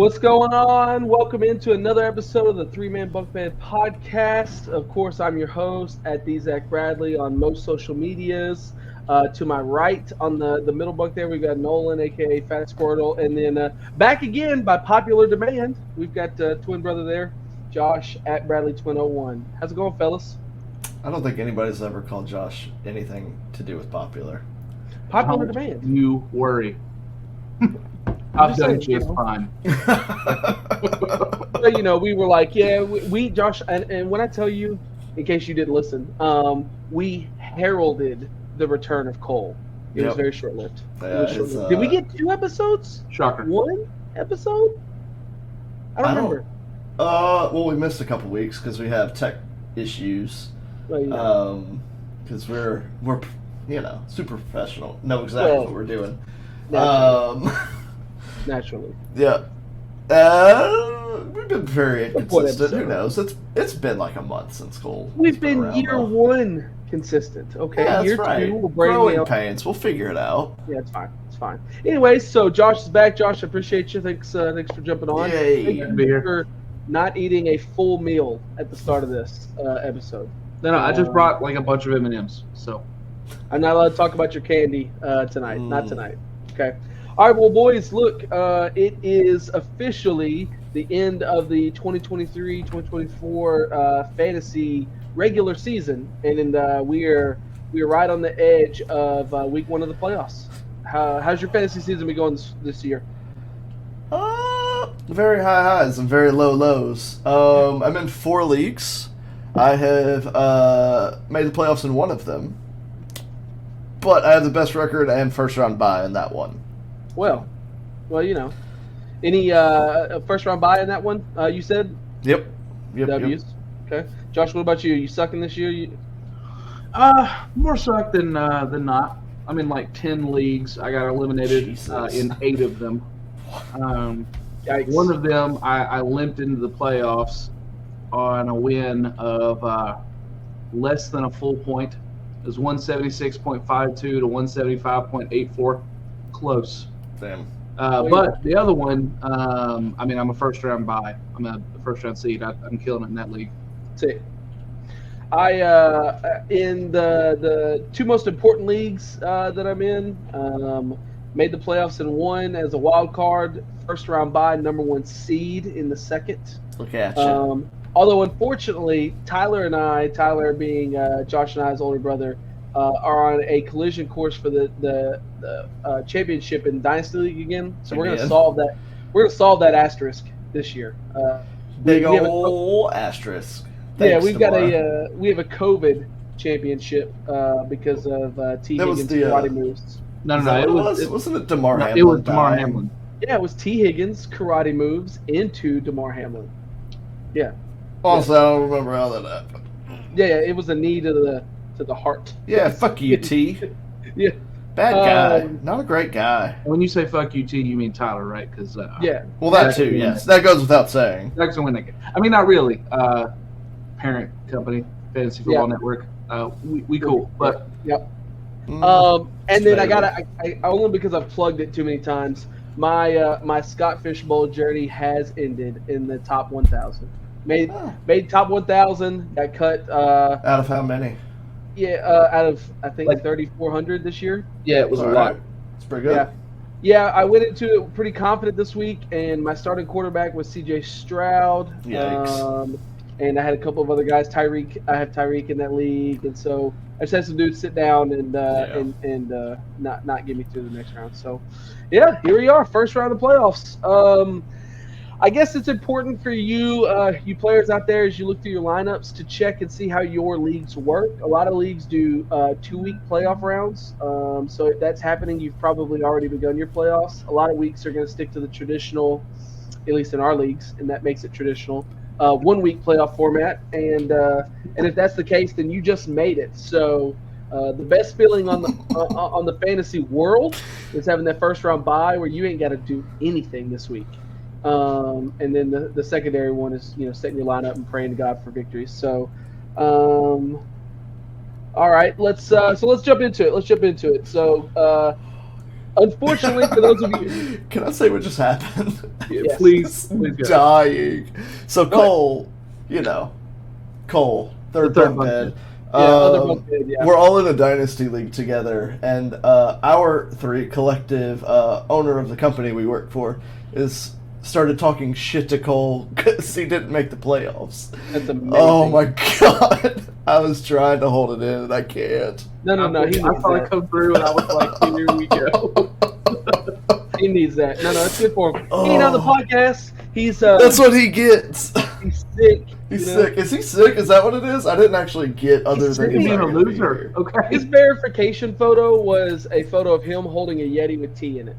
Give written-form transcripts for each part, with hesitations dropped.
What's going on? Welcome into another episode of the Man Bunkbed podcast. Of course, I'm your host at Zach Bradley on most social medias. To my right on the middle bunk there, we've got Nolan, aka Fat Squirtle, and then back again by popular demand, we've got twin brother there, Josh at Bradley Twin 01. How's it going, fellas? I don't think anybody's ever called Josh anything to do with popular. Popular demand. You worry. I've done just fine. So, we were like, we Josh, and when I tell you, in case you didn't listen, we heralded the return of Cole. It was very short-lived. Did we get 2 episodes? Shocker. 1 episode? I don't remember. Well, we missed a couple weeks because we have tech issues. Because we're super professional, know exactly what we're doing. Naturally. Yeah. We've been very inconsistent. Who knows? It's been like a month since Cole. We've been year 1 consistent. Okay, yeah, year right. 2, we'll growing pains. We'll figure it out. Yeah, it's fine. It's fine. Anyways, so Josh is back. Josh, I appreciate you. Thanks for jumping on. Yay. Thank you for not eating a full meal at the start of this episode. No, I just brought like a bunch of M&Ms. So I'm not allowed to talk about your candy tonight. Not tonight. Okay. All right, well, boys, look, it is officially the end of the 2023-2024 fantasy regular season, and we are right on the edge of week 1 of the playoffs. How's your fantasy season been going this year? Very high highs and very low lows. I'm in 4 leagues. I have made the playoffs in 1 of them, but I have the best record and first round bye in that one. Well, any first round bye in that one? You said. Yep. W's. Yep. Okay. Josh, what about you? You sucking this year? More suck than not. I'm in like 10 leagues. I got eliminated in 8 of them. One of them, I limped into the playoffs on a win of less than a full point. It was 176.52 to 175.84. Close. Damn. But the other one, I'm a first round bye. I'm a first round seed. I'm killing it in that league. See, I in the 2 most important leagues that I'm in, made the playoffs in 1 as a wild card, first round bye, number 1 seed in the second. Look at you. Although unfortunately, Tyler being Josh and I's older brother, are on a collision course for the championship in Dynasty League again. So we're gonna solve that. We're gonna solve that asterisk this year. Big ol' asterisk. Thanks, we have a COVID championship because of T. Higgins' karate moves. No. Wasn't it DeMar Hamlin? It was DeMar Hamlin. Yeah, it was T. Higgins' karate moves into DeMar Hamlin. Yeah. Also, I don't remember how that happened. Yeah, it was a knee to the heart. Yeah, fuck you, T. Yeah. Bad guy. Not a great guy. When you say fuck you, T, you mean Tyler, right? Because yeah. Well, that too, yes. That goes without saying. That's the win that game. I mean, not really. Parent company, Fantasy Football Network. We cool, but yep. And then I only because I've plugged it too many times. My Scott Fishbowl journey has ended in the top 1,000. Made top 1,000. Got cut. Out of how many? Yeah, out of I think like 3,400 this year. Yeah, it was a lot. It's pretty good. Yeah, I went into it pretty confident this week, and my starting quarterback was C.J. Stroud. Yikes. And I had a couple of other guys. I have Tyreek in that league, and so I just had some dudes sit down and not get me through the next round. So, yeah, here we are, first round of playoffs. I guess it's important for you, you players out there, as you look through your lineups, to check and see how your leagues work. A lot of leagues do 2-week playoff rounds. So if that's happening, you've probably already begun your playoffs. A lot of weeks are going to stick to the traditional, at least in our leagues, and that makes it traditional, 1-week playoff format. And if that's the case, then you just made it. So the best feeling on the fantasy world is having that first round bye where you ain't got to do anything this week. And then the secondary one is, setting your lineup and praying to God for victories. So, all right, let's jump into it. So, Unfortunately, for those of you, Can I say what just happened? Yes. Please go. Dying. So Cole, third third bunk bed. other bunk bed, yeah. We're all in a dynasty league together, and our three collective owner of the company we work for is started talking shit to Cole because he didn't make the playoffs. That's amazing. Oh my god! I was trying to hold it in, and I can't. No. I saw it come through, and I was like, here we go. He needs that. No, it's good for him. He ain't on the podcast. He's That's what he gets. he's sick. He's sick. Is he sick? Is that what it is? I didn't actually get other He's than sick. he's He's not a gonna be loser. here. Okay. His verification photo was a photo of him holding a Yeti with tea in it.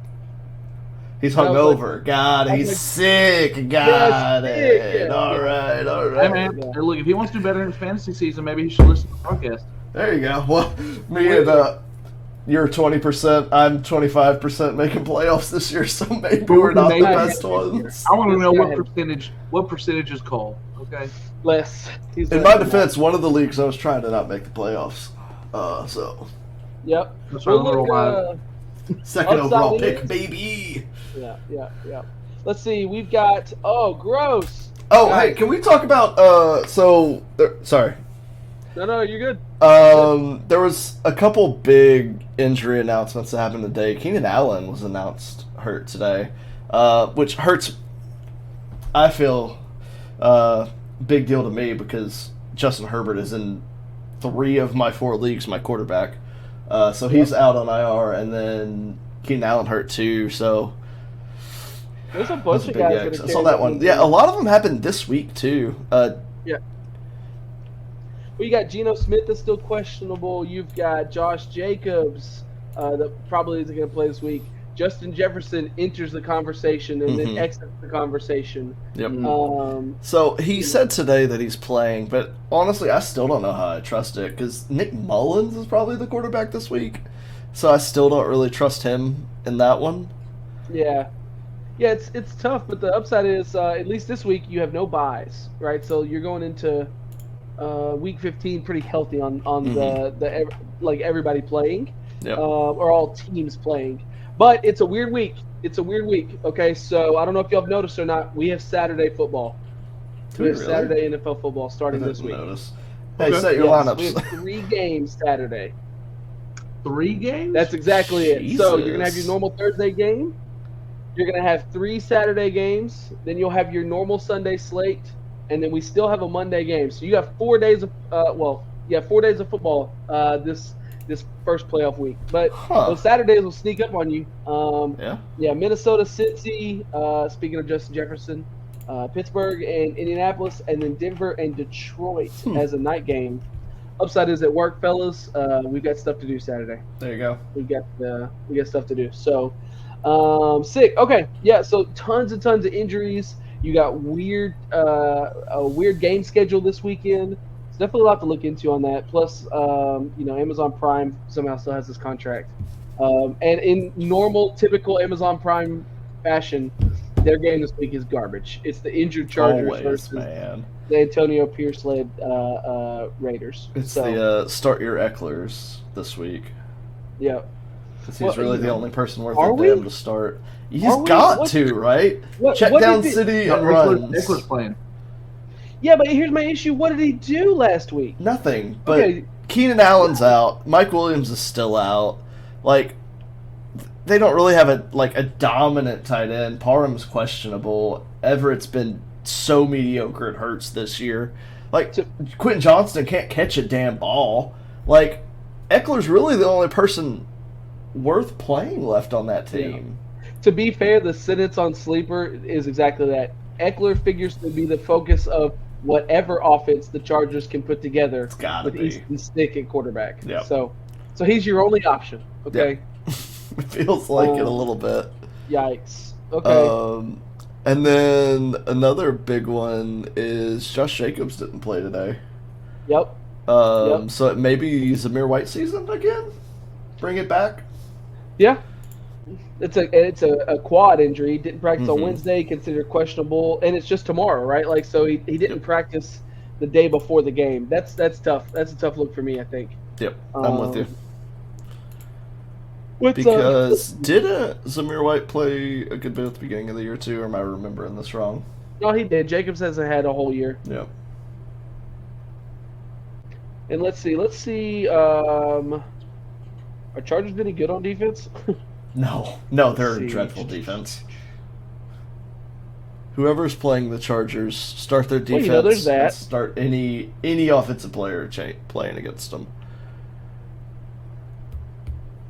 He's I was hungover. God, I was he's like- sick. Got sick, it. yeah, All yeah. right. Hey, man. Yeah. Hey, look, if he wants to do better in his fantasy season, maybe he should listen to the podcast. There you go. Well, me and you're 20%. I'm 25% making playoffs this year, so maybe we're not the Maybe. best ones. I want to know Go what ahead. percentage is Cole. Okay. Less. He's In less my than defense, one of the leagues I was trying to not make the playoffs. So that. Yep. That's why I'm We'll gonna roll look, second Upside overall leagues? pick, baby. Yeah. Let's see. We've got. Oh, gross. Oh, Guys. hey, can we talk about? Sorry. No, you're good. There was a couple big injury announcements that happened today. Keenan Allen was announced hurt today, which hurts. I feel big deal to me because Justin Herbert is in 3 of my 4 leagues, my quarterback. So he's out on IR, and then Keenan Allen hurt too. So There's a that's bunch a of big guys. X. that I saw that one. Yeah, a lot of them happened this week too. Well, you got Geno Smith that's still questionable. You've got Josh Jacobs that probably isn't going to play this week. Justin Jefferson enters the conversation and then exits the conversation. Yep. Mm. So he said today that he's playing, but honestly, I still don't know how I trust it because Nick Mullins is probably the quarterback this week. So I still don't really trust him in that one. Yeah, it's tough, but the upside is at least this week you have no buys, right? So you're going into week 15 pretty healthy on the like everybody playing, Yep. or all teams playing. But it's a weird week. Okay, so I don't know if y'all have noticed or not. We have Saturday football. We have really? Saturday NFL football I starting didn't this week. notice. Hey, Okay. set your Yes, lineups. we have 3 games Saturday. 3 games? That's exactly it. So you're gonna have your Jesus. normal Thursday game. You're gonna have 3 Saturday games. Then you'll have your normal Sunday slate, and then we still have a Monday game. So you have 4 days of 4 days of football this first playoff week. But those Saturdays will sneak up on you. Yeah. Minnesota, Cincy. Speaking of Justin Jefferson, Pittsburgh and Indianapolis, and then Denver and Detroit as a night game. Upside is at work, fellas. We've got stuff to do Saturday. There you go. We got stuff to do. So, sick. Okay, yeah. So tons and tons of injuries. You got a weird game schedule this weekend. It's definitely a lot to look into on that. Plus, Amazon Prime somehow still has this contract. And in normal, typical Amazon Prime fashion, their game this week is garbage. It's the injured Chargers Always, versus man. the Antonio Pierce-led Raiders. It's So, the start your Ecklers this week. yeah. Because he's really the only person worth Are a we? damn to start. He's Are we? got What- to, right? what Check did down he- City and Nicholas runs. playing. Yeah, but here's my issue. What did he do last week? Nothing. But Okay. Keenan Allen's out. Mike Williams is still out. Like, they don't really have a dominant tight end. Parham's questionable. Everett's been so mediocre it hurts this year. Like, Quentin Johnston can't catch a damn ball. Like, Eckler's really the only person worth playing left on that team. To be fair, the sentence on Sleeper is exactly that. Eckler figures to be the focus of whatever offense the Chargers can put together gotta with be. Easton Stick at quarterback. Yep. So he's your only option. Okay. It feels like it a little bit. Yikes. Okay. And then another big one is Josh Jacobs didn't play today. Yep. So it may be Zamir White season again. Bring it back. Yeah. It's a quad injury. He didn't practice on Wednesday, considered questionable, and it's just tomorrow, right? Like, so he didn't practice the day before the game. That's tough. That's a tough look for me, I think. Yep, I'm with you. What's Because didn't Zamir White play a good bit at the beginning of the year too, or am I remembering this wrong? No, he did. Jacobs hasn't had a whole year. Yeah. And let's see. Are Chargers any good on defense? No, they're a dreadful defense. Whoever's playing the Chargers, start their defense. Well, there's that. And start any offensive player playing against them.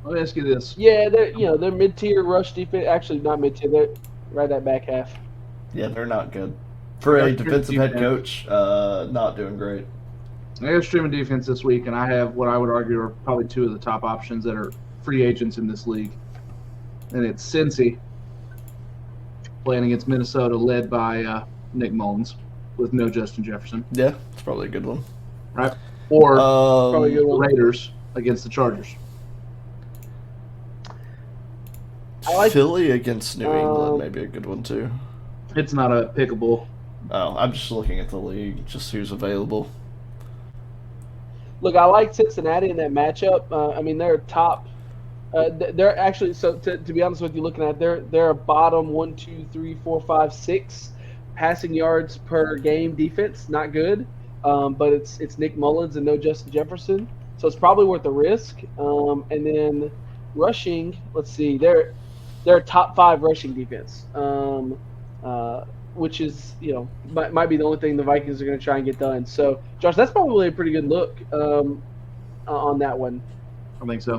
Let me ask you this. Yeah, they're mid-tier rush defense. Actually, not mid-tier. They're right at back half. Yeah, they're not good. For a defensive head coach, not doing great. I got streaming defense this week, and I have what I would argue are probably two of the top options that are free agents in this league. And it's Cincy playing against Minnesota, led by Nick Mullins, with no Justin Jefferson. Yeah, it's probably a good one. Right? Or probably a good one. Raiders against the Chargers. I like Philly against New England, maybe a good one too. It's not a pickable. Oh, I'm just looking at the league, just who's available. Look, I like Cincinnati in that matchup. I mean, they're top. They're actually, so to be honest with you, looking at they're a bottom 1, 2, 3, 4, 5, 6 passing yards per game defense. Not good, but it's Nick Mullins and no Justin Jefferson, so it's probably worth the risk. And then rushing, let's see, they're a top 5 rushing defense, which is might be the only thing the Vikings are going to try and get done. So, Josh, that's probably a pretty good look on that one. I think so.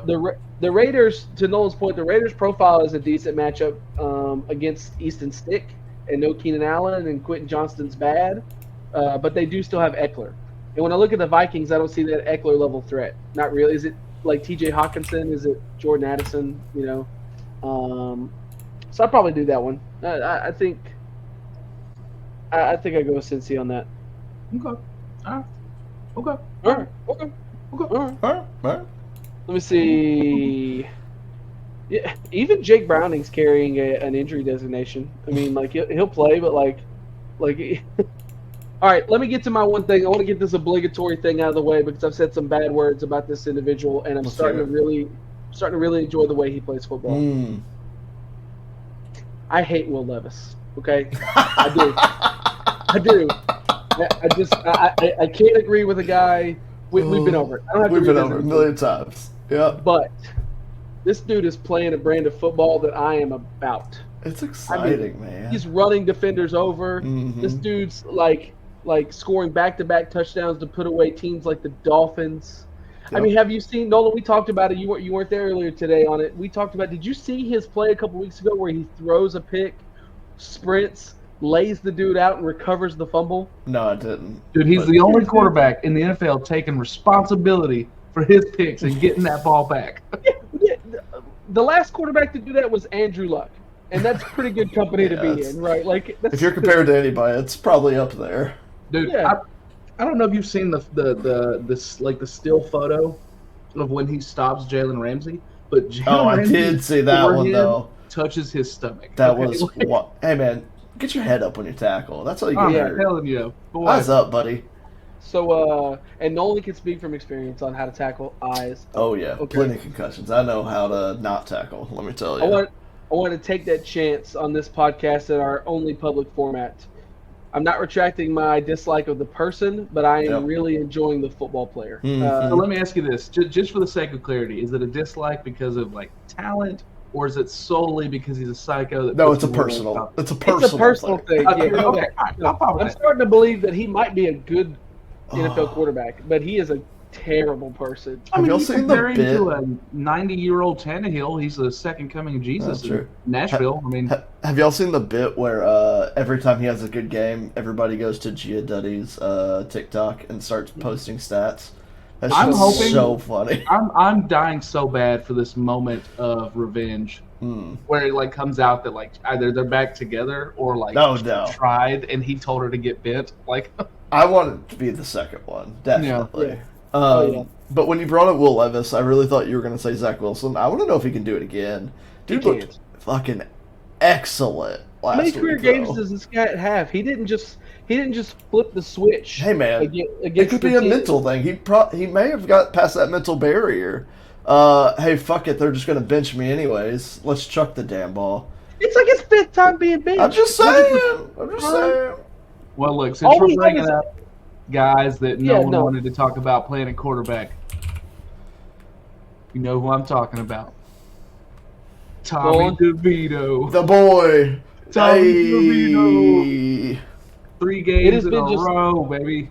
The Raiders, to Nolan's point, the Raiders' profile is a decent matchup against Easton Stick, and no Keenan Allen, and Quentin Johnston's bad, but they do still have Eckler. And when I look at the Vikings, I don't see that Eckler level threat. Not really. Is it like T.J. Hawkinson? Is it Jordan Addison? So I'd probably do that one. I think I go with Cincy on that. Okay. All right. Okay. All right. Okay. All right. Let me see. Yeah, even Jake Browning's carrying an injury designation. I mean, like he'll play, but like. All right, let me get to my one thing. I want to get this obligatory thing out of the way because I've said some bad words about this individual, and I'm starting to really enjoy the way he plays football. I hate Will Levis. Okay, I do. I can't agree with a guy. We've been over it. We've been over it a million times. Yeah. But this dude is playing a brand of football that I am about. It's exciting, man. He's running defenders over. Mm-hmm. This dude's like scoring back-to-back touchdowns to put away teams like the Dolphins. Yep. I mean, have you seen, Nolan, we talked about it. You weren't there earlier today on it. We talked about, did you see his play a couple weeks ago where he throws a pick, sprints, lays the dude out, and recovers the fumble? No, I didn't. Dude, he's the only quarterback in the NFL taking responsibility for his picks and getting that ball back. Yeah, the last quarterback to do that was Andrew Luck, and that's pretty good company to be in, right? Like, if you're compared to anybody, it's probably up there. Dude, yeah. I don't know if you've seen the still photo of when he stops Jalen Ramsey, but Jalen Ramsey, I did see that one though. Touches his stomach. That was what? Hey man, get your head up when you tackle. That's how you get hurt. Telling you, eyes up, buddy. So, and Nolan can speak from experience on how to tackle eyes. Oh yeah, plenty of concussions. I know how to not tackle. Let me tell you. I want to take that chance on this podcast at our only public format. I'm not retracting my dislike of the person, but I am really enjoying the football player. So let me ask you this, just for the sake of clarity: is it a dislike because of like talent, or is it solely because he's a psycho? No, it's a personal. It's a personal thing. Okay. I'm starting to believe that he might be a good NFL quarterback, but he is a terrible person. Have y'all seen the bit? To a 90-year-old Tannehill, he's the second coming of Jesus in Nashville. Have y'all seen the bit where every time he has a good game, everybody goes to Gia Duddy's TikTok and starts posting stats? That's so funny. I'm dying so bad for this moment of revenge where it like comes out that like either they're back together or like tried and he told her to get bent. Like I want it to be the second one, definitely. Yeah. But when you brought up Will Levis, I really thought you were going to say Zach Wilson. I want to know if he can do it again. Dude looked fucking excellent last week. How many career games does this guy have? He didn't just flip the switch. Hey man, it could be a mental thing. He may have got past that mental barrier, Hey, fuck it. They're just going to bench me anyways. Let's chuck the damn ball. It's like his 5th time being benched. I'm just saying. Well, look, since we're bringing up guys that no one no. wanted to talk about playing at quarterback, you know who I'm talking about. Tommy DeVito. The boy. Tommy DeVito. 3 games in a row, baby.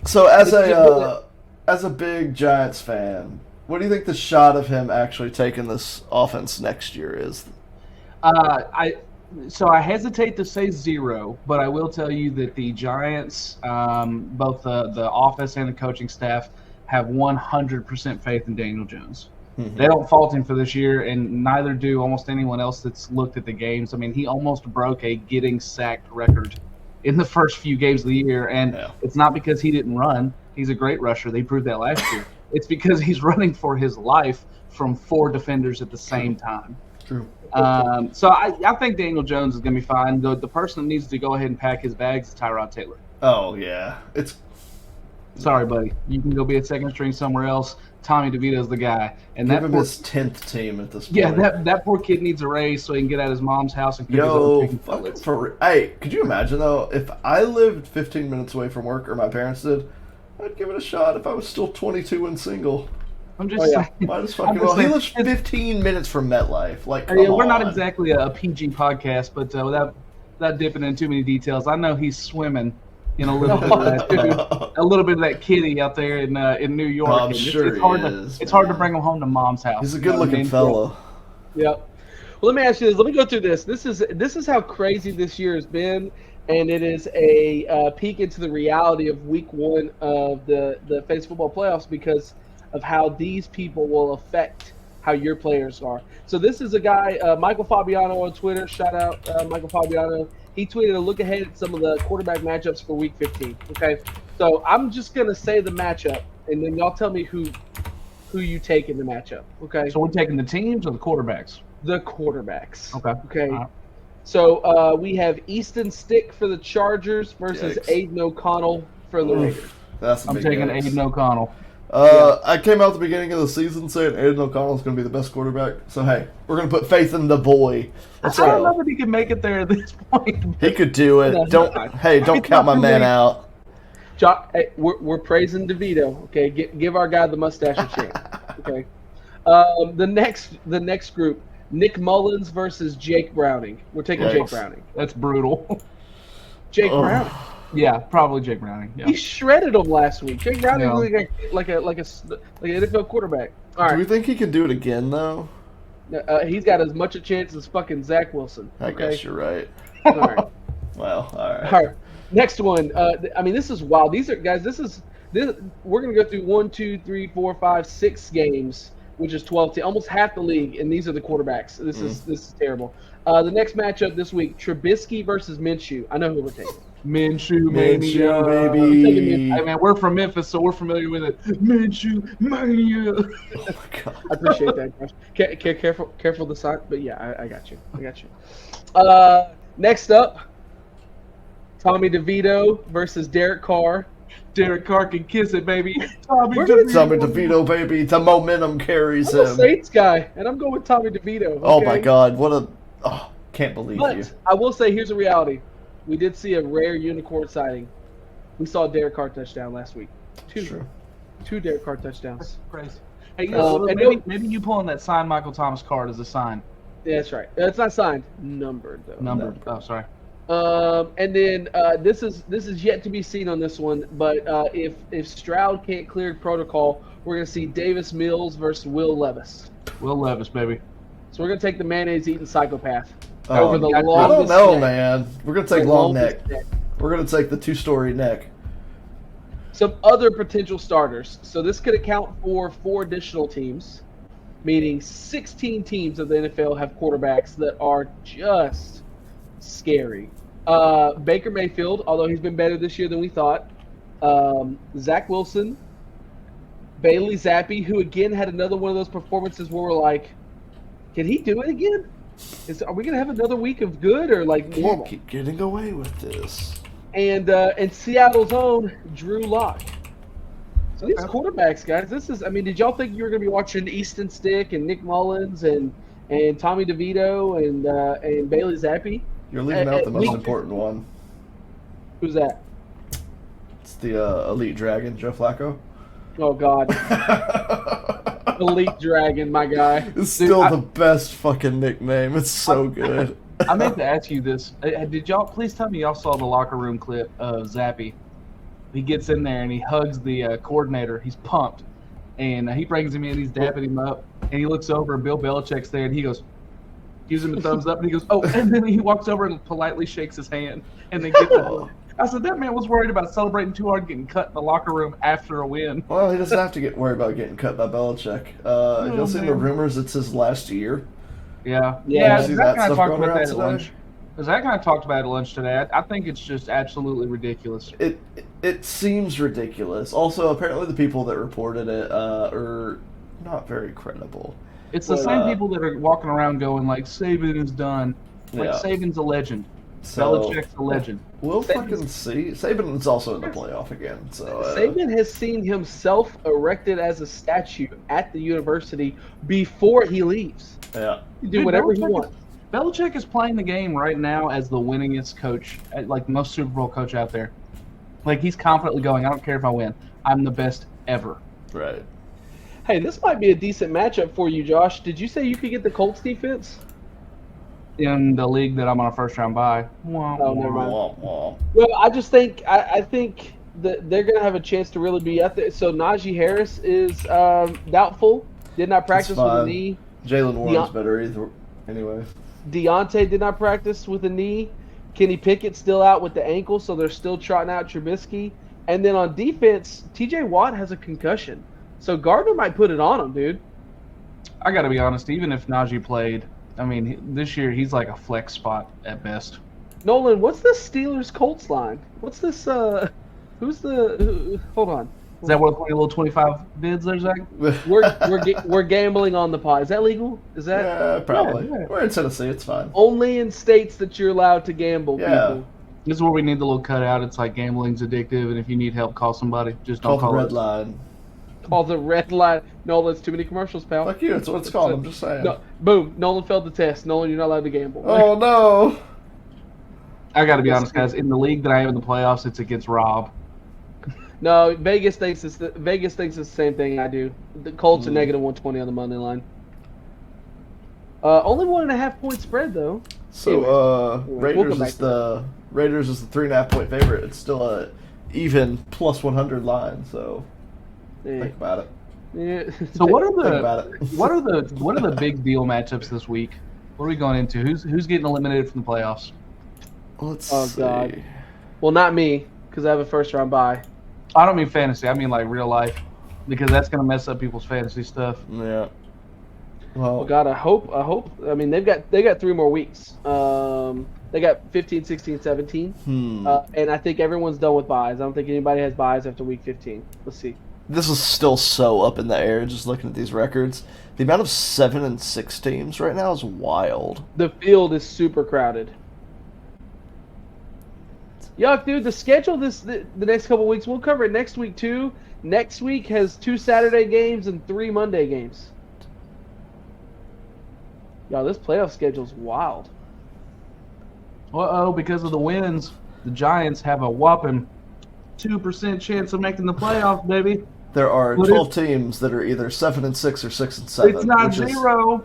So as a big Giants fan, what do you think the shot of him actually taking this offense next year is? I hesitate to say 0, but I will tell you that the Giants, both the office and the coaching staff, have 100% faith in Daniel Jones. Mm-hmm. They don't fault him for this year, and neither do almost anyone else that's looked at the games. I mean, he almost broke a getting sacked record in the first few games of the year, and it's not because he didn't run. He's a great rusher. They proved that last year. It's because he's running for his life from 4 defenders at the same time. True. So I think Daniel Jones is going to be fine. The person that needs to go ahead and pack his bags is Tyrod Taylor. Oh, yeah. Sorry, buddy. You can go be a second string somewhere else. Tommy DeVito's the guy. And give him his 10th team at this point. Yeah, that poor kid needs a raise so he can get out of his mom's house and cook his own chicken cutlets. Hey, could you imagine, though, if I lived 15 minutes away from work, or my parents did, I'd give it a shot if I was still 22 and single. I'm just saying. Might as fucking well. He lives 15 minutes from MetLife. Like, we're not exactly a PG podcast, but without dipping into too many details, I know he's swimming in a little bit of that kitty out there in New York. I'm sure it's hard to bring him home to mom's house. He's a good-looking fellow. Yep. Well, let me ask you this. Let me go through this. This is how crazy this year has been, and it is a peek into the reality of Week 1 of the fantasy football playoffs because of how these people will affect how your players are. So this is a guy, Michael Fabiano on Twitter. Shout out Michael Fabiano. He tweeted a look ahead at some of the quarterback matchups for Week 15. Okay, so I'm just gonna say the matchup, and then y'all tell me who you take in the matchup. Okay. So we're taking the teams or the quarterbacks? The quarterbacks. Okay. Okay. So we have Easton Stick for the Chargers versus Aiden O'Connell for the Raiders. I'm taking Aiden O'Connell. I came out at the beginning of the season saying Aiden O'Connell's going to be the best quarterback. So, hey, we're going to put faith in the boy. I don't know if he can make it there at this point. He could do it. Don't count my man out. John, hey, we're praising DeVito. Okay, give our guy the mustache a chance. Okay. The next group, Nick Mullins versus Jake Browning. We're taking Jake Browning. That's brutal. Jake Browning. Yeah, probably Jake Browning. Yeah. He shredded him last week. Jake Browning like an NFL quarterback. All right. Do you think he can do it again though? He's got as much a chance as fucking Zach Wilson. I guess you're right. All right. Well, all right. All right. Next one. I mean, this is wild. These are guys. We're gonna go through 1, 2, 3, 4, 5, 6 games, which is 12 teams, almost half the league, and these are the quarterbacks. This is terrible. The next matchup this week: Trubisky versus Minshew. I know who we're taking. Minshew mania, baby. Hey man, we're from Memphis, so we're familiar with it. Minshew mania. Oh my god. I appreciate that, Josh. Careful the sign, but yeah, I got you. Next up, Tommy DeVito versus Derek Carr. Derek Carr can kiss it, baby. Tommy DeVito, baby. The momentum carries him. I'm a Saints guy, and I'm going with Tommy DeVito. Okay? Oh my god, can't believe you. I will say, here's a reality. We did see a rare unicorn sighting. We saw a Derek Carr touchdown last week. Two Derek Carr touchdowns. Crazy. Hey, maybe you pulling that signed Michael Thomas card as a sign. Yeah, that's right. It's not signed. Numbered though. Numbered. Oh, sorry. And then this is yet to be seen on this one, but if Stroud can't clear protocol, we're gonna see Davis Mills versus Will Levis. Will Levis, baby. So we're gonna take the mayonnaise-eating psychopath over the longest. I don't know, man. We're gonna take long neck. We're gonna take the 2-story neck. Some other potential starters. So this could account for 4 additional teams, meaning 16 teams of the NFL have quarterbacks that are just scary. Baker Mayfield, although he's been better this year than we thought. Zach Wilson, Bailey Zappi, who again had another one of those performances where we're like, can he do it again? Are we gonna have another week of good or like normal? Keep getting away with this. And Seattle's own Drew Lock. So these quarterbacks, guys, did y'all think you were going to be watching Easton Stick and Nick Mullins and Tommy DeVito and Bailey Zappi? You're leaving out the most important one. Who's that? It's the Elite Dragon, Joe Flacco. Oh, God. Elite Dragon, my guy. It's still the best fucking nickname. It's so good. I meant to ask you this. Did y'all, please tell me y'all saw the locker room clip of Zappi. He gets in there and he hugs the coordinator. He's pumped. And he brings him in, he's dapping him up. And he looks over and Bill Belichick's there and he goes, gives him a thumbs up and he goes, oh, and then he walks over and politely shakes his hand and then gets up. I said, that man was worried about celebrating too hard, getting cut in the locker room after a win. Well, he doesn't have to get worried about getting cut by Belichick. You'll see the rumors it's his last year. Yeah. Yeah, Zach kind of talked about that at lunch. Zach kind of talked about it at lunch today. I think it's just absolutely ridiculous. It seems ridiculous. Also, apparently the people that reported it are not very credible. It's the same people that are walking around going like, Saban is done. Like, Saban's a legend. Belichick's a legend. We'll fucking see. Saban is also in the playoff again. So Saban has seen himself erected as a statue at the university before he leaves. Yeah. He can do whatever he wants. Belichick is playing the game right now as the winningest coach, like most Super Bowl coach out there. Like, he's confidently going, I don't care if I win. I'm the best ever. Right. Hey, this might be a decent matchup for you, Josh. Did you say you could get the Colts defense? In the league that I'm on a first-round bye. Oh, never mind. Well, I just think I think that they're going to have a chance to really be out there. So Najee Harris is doubtful. Did not practice with a knee. Jalen Warren's better either. Anyway. Deontay did not practice with a knee. Kenny Pickett's still out with the ankle, so they're still trotting out Trubisky. And then on defense, TJ Watt has a concussion. So Gardner might put it on him, dude. I got to be honest, even if Najee played, I mean, this year he's like a flex spot at best. Nolan, what's the Steelers-Colts line? What's this, hold on. Is that worth a little 25 bids there, Zach? We're gambling on the pot. Is that legal? Is that? Yeah, probably. Yeah. We're in Tennessee. It's fine. Only in states that you're allowed to gamble, people. This is where we need the little cutout. It's like gambling's addictive, and if you need help, call somebody. Just don't call the red line. Call the red line. Nolan, it's too many commercials, pal. Fuck you. It's what it's called. I'm just saying. No, boom. Nolan failed the test. Nolan, you're not allowed to gamble. Oh, no. I got to be honest, guys. In the league that I have in the playoffs, it's against Rob. No, Vegas thinks it's the same thing I do. The Colts are negative 120 on the money line. Only 1.5 point spread though. So Raiders is the 3.5 point favorite. It's still a even plus 100 line. So think about it. Yeah. So what are the big deal matchups this week? What are we going into? Who's getting eliminated from the playoffs? Let's see. God. Well, not me because I have a first round bye. I don't mean fantasy. I mean like real life, because that's going to mess up people's fantasy stuff. Yeah. Well, God, I hope. I mean, they've got 3 more weeks. They got 15, 16, 17, and I think everyone's done with buys. I don't think anybody has buys after week 15. Let's see. This is still so up in the air. Just looking at these records, the amount of 7 and 6 teams right now is wild. The field is super crowded. Yuck, dude, the schedule the next couple weeks, we'll cover it next week too. Next week has 2 Saturday games and 3 Monday games. Yo, this playoff schedule's wild. Uh-oh, because of the wins, the Giants have a whopping 2% chance of making the playoffs, baby. There are 12 teams that are either 7 and 6 or 6 and 7. It's not 0.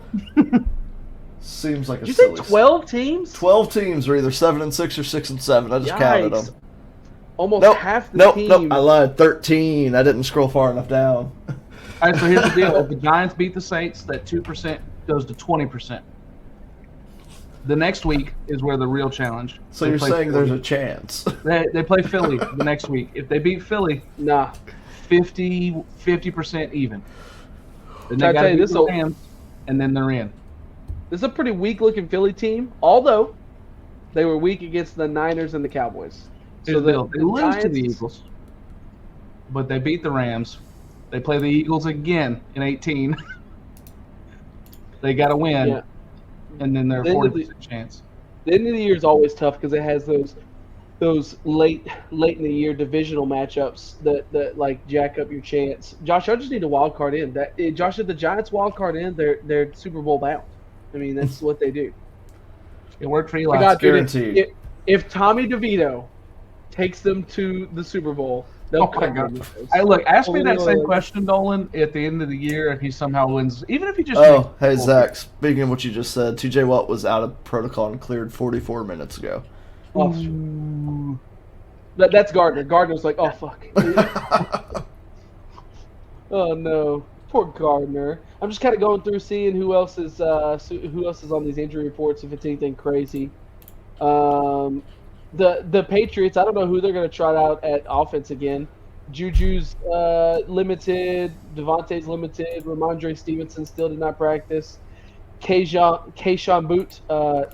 Seems like a Did silly. you say 12 teams? 12 teams are either 7 and 6 or 6 and 7. I just counted them. Almost half the team. Nope, I lied. 13. I didn't scroll far enough down. All right, so here's the deal. If the Giants beat the Saints, that 2% goes to 20%. The next week is where the real challenge. So you're saying Philly. There's a chance. They play Philly the next week. If they beat Philly, 50% even. Then they got to beat the Rams, and then they're in. This is a pretty weak-looking Philly team, although they were weak against the Niners and the Cowboys. So they lose to the Eagles, but they beat the Rams. They play the Eagles again in 18. They got to win, and then they're 40% chance. The end of the year is always tough because it has those those late in the year divisional matchups that like jack up your chance. Josh, I just need a wild card in. Josh, if the Giants wild card in, they're Super Bowl bound. I mean, that's what they do. It worked for My Eli. God, dude, Guaranteed. if Tommy DeVito takes them to the Super Bowl, they'll Oh my cover God. those. Hey, look, ask me that Literally. same question, Dolan, at the end of the year if he somehow wins, even if he just Oh, hey, makes- Zach, speaking of what you just said, TJ Watt was out of protocol and cleared 44 minutes ago. Oh, Ooh. that's Gardner. Gardner's like, oh fuck. Oh no, poor Gardner. I'm just kind of going through seeing who else is on these injury reports, if it's anything crazy. The Patriots, I don't know who they're going to trot out at offense again. Juju's limited, Devontae's limited, Ramondre Stevenson still did not practice. Keyshawn Boot,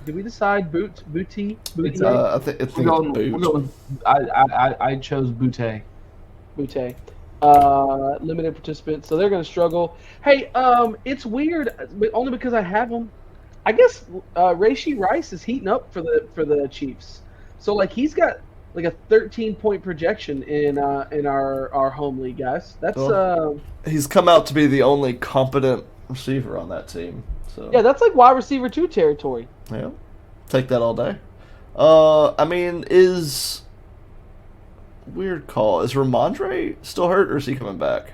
did we decide Booty? I think it's boot. I chose Butte. Butte. Limited participants, so they're going to struggle. Hey, it's weird, but only because I have them. I guess Rashee Rice is heating up for the Chiefs. So like he's got like a 13-point projection in our home league, guys. That's He's come out to be the only competent receiver on that team. So yeah, that's like wide receiver 2 territory. yeah, take that all day. I mean, weird call. Is Ramondre still hurt, or is he coming back?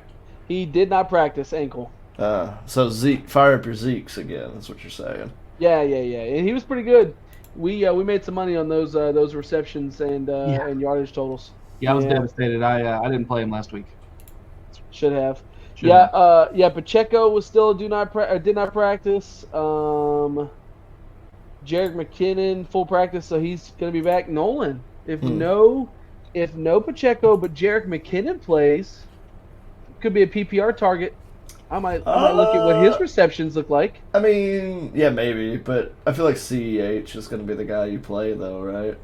He did not practice ankle. So Zeke, fire up your Zekes again. That's what you're saying. Yeah, and he was pretty good. We made some money on those receptions and yardage totals. Yeah, I was devastated. I didn't play him last week. Should have. Should have. Pacheco was still did not practice. Jarek McKinnon full practice, so he's gonna be back. Nolan, if no Pacheco but Jarek McKinnon plays, could be a PPR target. I might look at what his receptions look like. I mean, yeah, maybe, but I feel like CEH is going to be the guy you play, though, right?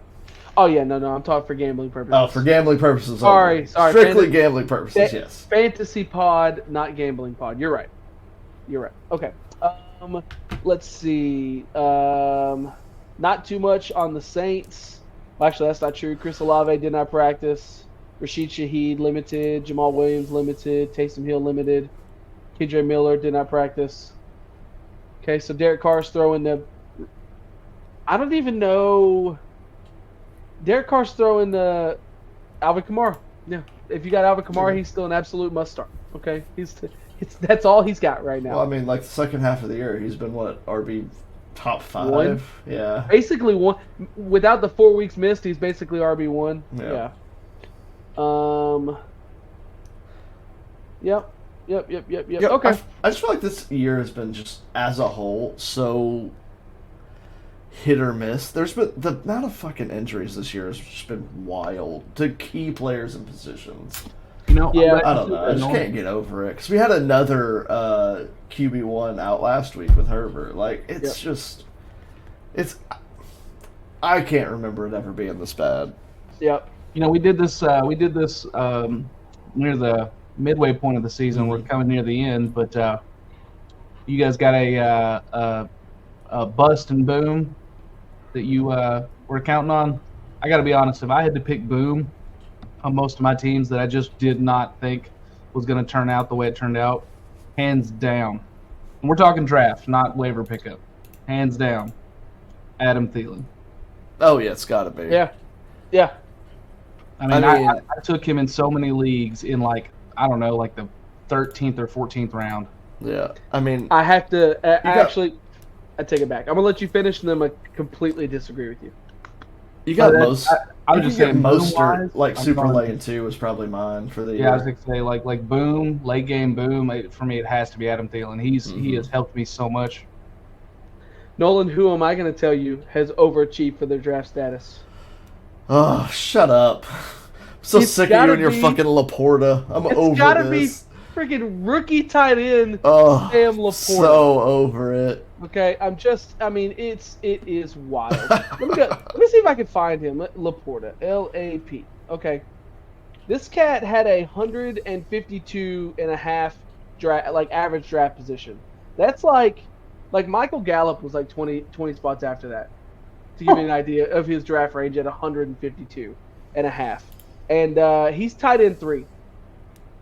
Oh yeah, no, I'm talking for gambling purposes. Oh, for gambling purposes. Sorry, Strictly gambling purposes. Yes. Fantasy pod, not gambling pod. You're right. Okay. Let's see. Not too much on the Saints. Well, actually, that's not true. Chris Olave did not practice. Rashid Shaheed limited. Jamal Williams limited. Taysom Hill limited. KJ Miller did not practice. Okay, so Derek Carr's throwing the. I don't even know. Derek Carr's throwing the Alvin Kamara. Yeah, if you got Alvin Kamara, he's still an absolute must start. Okay, that's all he's got right now. Well, I mean, like the second half of the year, he's been what, RB top 5? One? Yeah. Basically one. Without the 4 weeks missed, he's basically RB1. Yeah. Yep. Yeah, Okay. I just feel like this year has been just as a whole so hit or miss. There's been the amount of fucking injuries this year has just been wild to key players and positions. You know, Yeah. I don't know. I just can't get over it because we had another QB1 out last week with Herbert. Like it's I can't remember it ever being this bad. Yep. You know, we did this near the midway point of the season. We're coming near the end, but you guys got a bust and boom that you were counting on. I got to be honest. If I had to pick boom on most of my teams that I just did not think was going to turn out the way it turned out, hands down. And we're talking draft, not waiver pickup. Hands down, Adam Thielen. Oh yeah, it's got to be. Yeah. I mean, I took him in so many leagues in like the 13th or 14th round. Yeah, I mean, I have to I take it back. I'm gonna let you finish, and then I completely disagree with you. you got most. I was just saying, Mostert, boom-wise, like I'm Super going- Lane 2 was probably mine for the year. Yeah, I was gonna say like boom, late game boom. For me, it has to be Adam Thielen. He has helped me so much. Nolan, who am I gonna tell you has overachieved for their draft status? Oh, shut up. I'm so It's sick of you gotta and your be- fucking Laporta. I'm It's over gotta this. be freaking rookie tight end Oh, Sam Laporta. so over it. Okay, it is wild. Let me see if I can find him. Laporta, LAP. Okay, this cat had 152.5 average draft position. That's like Michael Gallup was like 20 spots after that. to give you an idea of his draft range at 152 and a half. And he's tight end 3.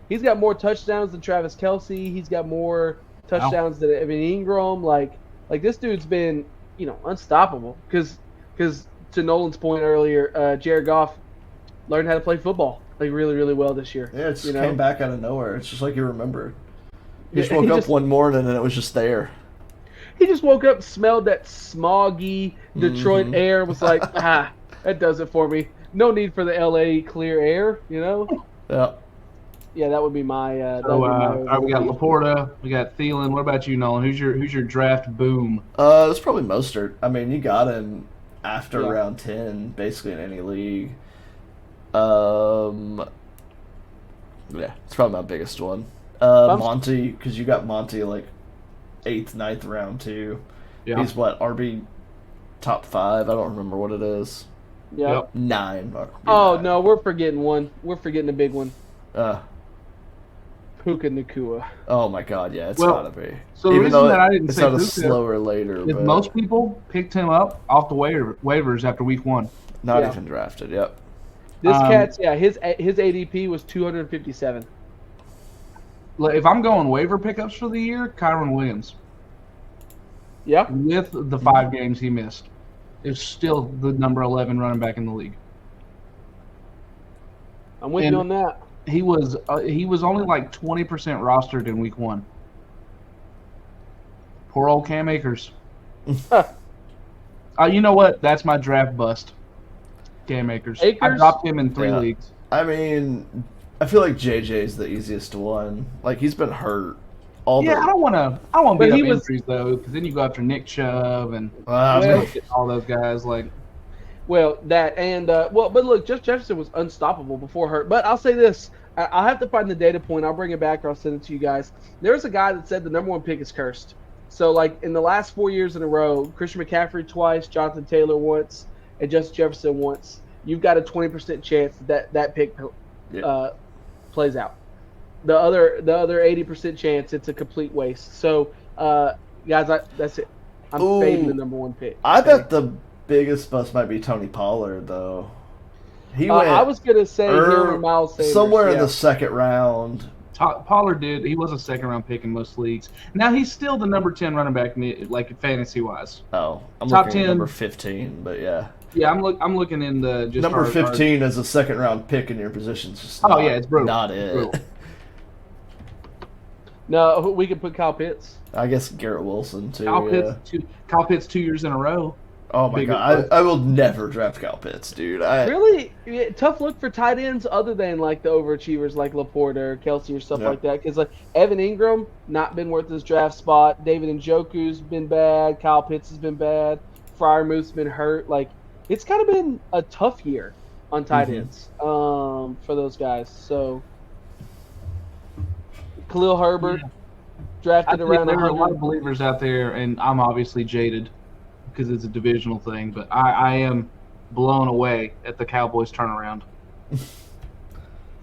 He's got more touchdowns than Travis Kelce. He's got more touchdowns than Evan Ingram. Like this dude's been, unstoppable. Because to Nolan's point earlier, Jared Goff learned how to play football really, really well this year. Yeah, it just came back out of nowhere. It's just like you remembered. He just woke up one morning and it was just there. He just woke up, smelled that smoggy Detroit air, was like, that does it for me. No need for the LA clear air, Yeah. Yeah, that would be my. All right, we got Laporta, we got Thielen. What about you, Nolan? Who's your draft boom? It's probably Mostert. I mean, you got him after round 10, basically in any league. Yeah, it's probably my biggest one. Monty, because you got Monty like 8th, 9th round too. Yeah. He's what, RB top 5? I don't remember what it is. Yeah. 9. Oh, no, we're forgetting one. We're forgetting a big one. Puka Nacua. Oh my God, yeah, it's gotta be. So the reason that I didn't say Puka, slower later. Is most people picked him up off the waivers after week 1. Not even drafted. Yep. This cat's his ADP was 257. If I'm going waiver pickups for the year, Kyron Williams. Yeah. With the 5 games he missed, is still the number 11 running back in the league. I'm with you on that. He was only like 20% rostered in week 1. Poor old Cam Akers. You know what? That's my draft bust. Cam Akers. I dropped him in 3 leagues. I mean, I feel like JJ's the easiest one. Like, he's been hurt. I don't want to beat up injuries though, because then you go after Nick Chubb and all those guys. Like, but look, Jeff Jefferson was unstoppable before hurt. But I'll say this: I'll have to find the data point. I'll bring it back or I'll send it to you guys. There's a guy that said the number 1 pick is cursed. So, like, in the last 4 years in a row, Christian McCaffrey twice, Jonathan Taylor once, and Justin Jefferson once. You've got a 20% chance that pick plays out. The other 80% chance it's a complete waste. So, guys, that's it. I'm fading the number 1 pick. I bet the biggest bust might be Tony Pollard, though. He went. I was gonna say Miles Sanders, somewhere in the 2nd round. Pollard did. He was a 2nd-round pick in most leagues. Now he's still the number 10 running back, like fantasy-wise. Oh, I'm top looking 10. At number 15, but yeah. Yeah, I'm looking in the just number 15 as a 2nd-round pick in your position. Just it's brutal. Not it. Brutal. No, we could put Kyle Pitts. I guess Garrett Wilson too. Kyle Pitts 2 years in a row. Oh my God! I will never draft Kyle Pitts, dude. Really tough look for tight ends other than like the overachievers like Laporta or Kelce or stuff like that. Because like Evan Ingram not been worth his draft spot. David Njoku's been bad. Kyle Pitts has been bad. Freiermuth's been hurt. Like it's kind of been a tough year on tight ends for those guys. So Khalil Herbert drafted around. There are a lot of believers out there, and I'm obviously jaded because it's a divisional thing, but I am blown away at the Cowboys turnaround.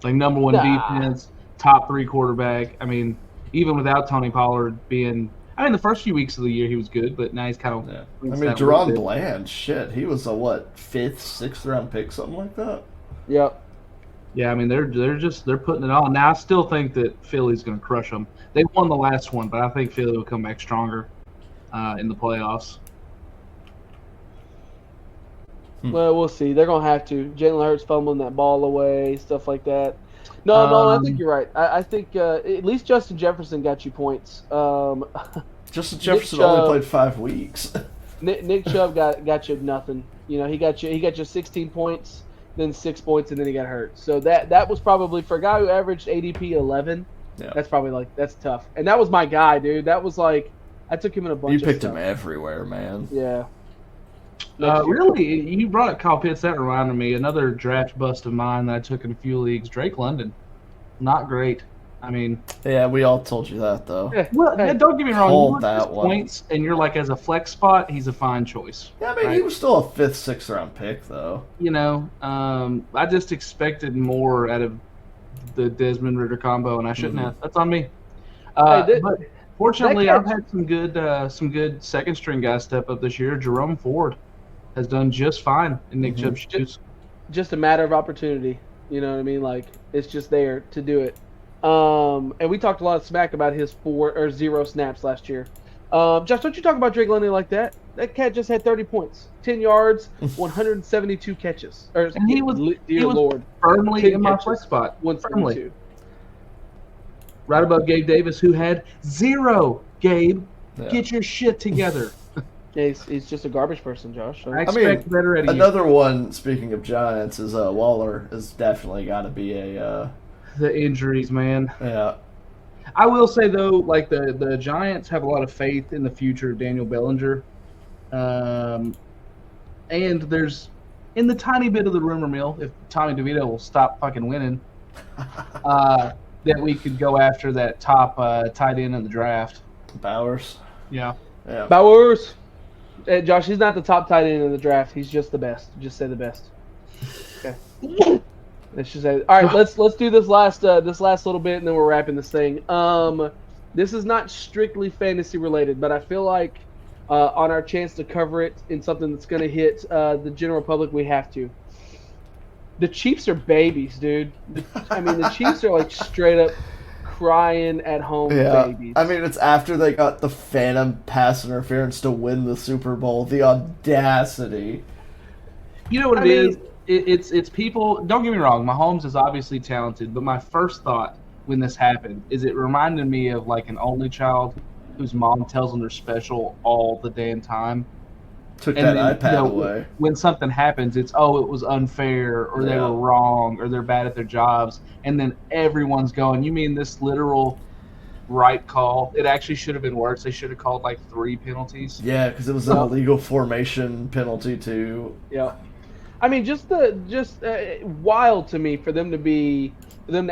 Like number 1 defense, top 3 quarterback. I mean, even without Tony Pollard being, the first few weeks of the year he was good, but now he's kind of. Yeah. I mean, Deron Bland, shit, he was a 5th, 6th round pick, something like that. Yep. Yeah, I mean they're putting it on. Now I still think that Philly's going to crush them. They won the last one, but I think Philly will come back stronger in the playoffs. Well, we'll see. They're going to have to. Jalen Hurts fumbling that ball away, stuff like that. No, I think you're right. I think at least Justin Jefferson got you points. Justin Jefferson only played 5 weeks. Nick Chubb got you nothing. He got you 16 points, then 6 points, and then he got hurt. So that was probably for a guy who averaged ADP 11. Yeah. That's probably that's tough. And that was my guy, dude. That was I took him in a bunch. You picked him everywhere, man. Yeah. Really, you brought up Kyle Pitts. That reminded me another draft bust of mine that I took in a few leagues. Drake London, not great. I mean, yeah, we all told you that though. Yeah, well, don't get me wrong. You look at points, and you're like, as a flex spot, he's a fine choice. Yeah, I mean, he was still a 5th, 6th round pick though. I just expected more out of the Desmond Ridder combo, and I shouldn't have. That's on me. But fortunately, I've had some good second string guys step up this year. Jerome Ford. has done just fine in Nick Chubb's shoes. Just a matter of opportunity. You know what I mean? Like, it's just there to do it. And we talked a lot of smack about his 4 or 0 snaps last year. Josh, don't you talk about Drake London like that? That cat just had 30 points, 10 yards, 172 catches. And he was firmly in my flex spot. Firmly. Right above Gabe Davis, who had 0. Gabe, get your shit together. Yeah, he's just a garbage person, Josh. I expect better out of you. Another one, speaking of Giants, is Waller has definitely got to be a... The injuries, man. Yeah. I will say, though, like the Giants have a lot of faith in the future of Daniel Bellinger. And there's, in the tiny bit of the rumor mill, if Tommy DeVito will stop fucking winning, that we could go after that top tight end in the draft. Bowers. Yeah. Bowers. Hey, Josh, he's not the top tight end in the draft. He's just the best. Just say the best. Okay. Let's just say. All right, let's do this last little bit, and then we're wrapping this thing. This is not strictly fantasy related, but I feel like on our chance to cover it in something that's going to hit the general public, we have to. The Chiefs are babies, dude. The Chiefs are like straight up crying at home babies. I mean, it's after they got the phantom pass interference to win the Super Bowl. The audacity. You know what it is? It's people. Don't get me wrong. Mahomes is obviously talented, but my first thought when this happened is it reminded me of like an only child whose mom tells them they're special all the damn time. Took that iPad away. When something happens, it's, it was unfair, or they were wrong, or they're bad at their jobs. And then everyone's going, you mean this literal right call? It actually should have been worse. They should have called like 3 penalties. Yeah, because it was an illegal formation penalty too. Yeah. I mean, just wild to me for them to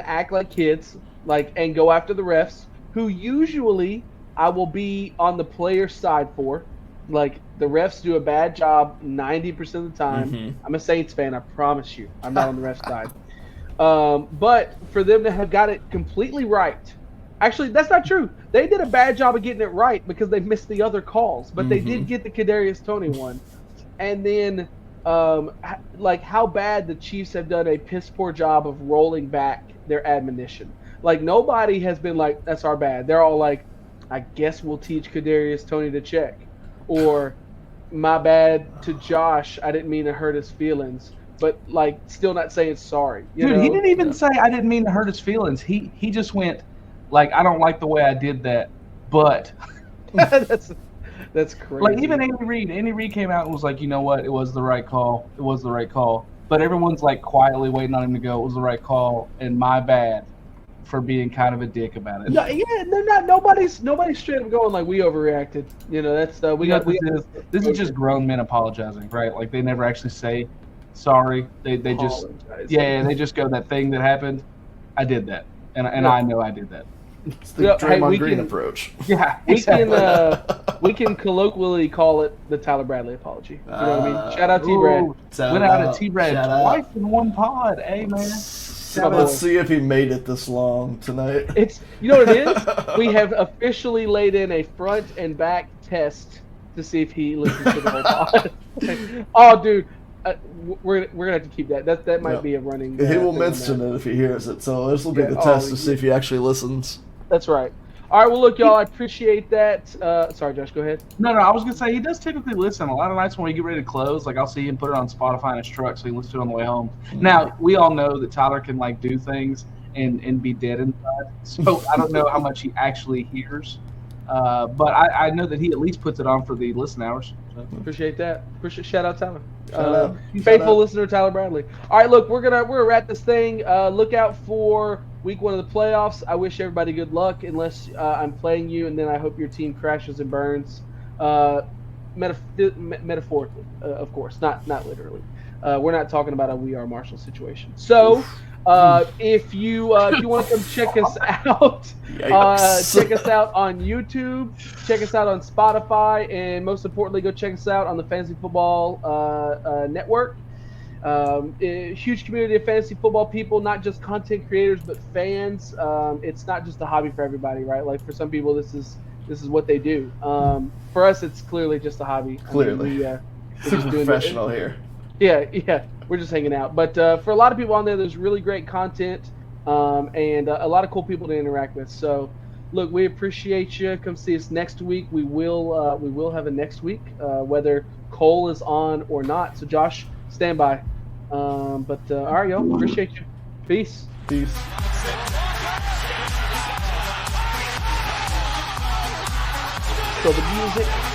act like kids, and go after the refs, who usually I will be on the player's side for. Like, the refs do a bad job 90% of the time. Mm-hmm. I'm a Saints fan, I promise you. I'm not on the refs side. But for them to have got it completely right. Actually, that's not true. They did a bad job of getting it right because they missed the other calls. But they did get the Kadarius Toney one. And then, how bad the Chiefs have done a piss-poor job of rolling back their admonition. Like, nobody has been like, that's our bad. They're all like, I guess we'll teach Kadarius Toney to check. Or, my bad to Josh, I didn't mean to hurt his feelings. But, still not saying sorry. Dude, he didn't even say, I didn't mean to hurt his feelings. He just went, I don't like the way I did that, but. That's crazy. Like, even Andy Reid came out and was like, you know what, it was the right call. It was the right call. But everyone's, quietly waiting on him to go, it was the right call, and my bad for being kind of a dick about it. No, yeah, they're not. Nobody's straight up going we overreacted. That's this is just grown men apologizing, right? Like, they never actually say sorry. They just they just go, that thing that happened, I did that, and I know I did that. It's the Draymond Green approach. Yeah, exactly. We can colloquially call it the Tyler Bradley apology. You know what I mean? Shout out T-Brad. Went out at T-Brad twice in one pod. Hey, man. Let's see if he made it this long tonight. You know what it is? We have officially laid in a front and back test to see if he listens to the whole pod. Oh, dude. We're gonna have to keep that. That might be a running. He will mention it if he hears it. So this will be the test to see if he actually listens. That's right. All right. Well, look, y'all. I appreciate that. Sorry, Josh. Go ahead. No. I was gonna say he does typically listen. A lot of nights when we get ready to close, I'll see him put it on Spotify in his truck, so he listens to it on the way home. Mm-hmm. Now we all know that Tyler can do things and be dead inside. So I don't know how much he actually hears. But I know that he at least puts it on for the listen hours. So. Appreciate that. Shout out Tyler. Faithful listener Tyler Bradley. All right, look, we're gonna wrap this thing. Look out for week 1 of the playoffs. I wish everybody good luck, unless I'm playing you, and then I hope your team crashes and burns. Metaphorically, of course, not literally. We're not talking about a We Are Marshall situation. So. If you want to come check us out, check us out on YouTube, check us out on Spotify, and most importantly, go check us out on the Fantasy Football Network. A huge community of fantasy football people, not just content creators, but fans. It's not just a hobby for everybody, right? For some people, this is what they do. For us, it's clearly just a hobby. Clearly. We're just doing professional here. Yeah, we're just hanging out. But for a lot of people on there's really great content and a lot of cool people to interact with. So, look, we appreciate you. Come see us next week. We will have a next week, whether Cole is on or not. So, Josh, stand by. All right, y'all. Appreciate you. Peace. Peace. So the music.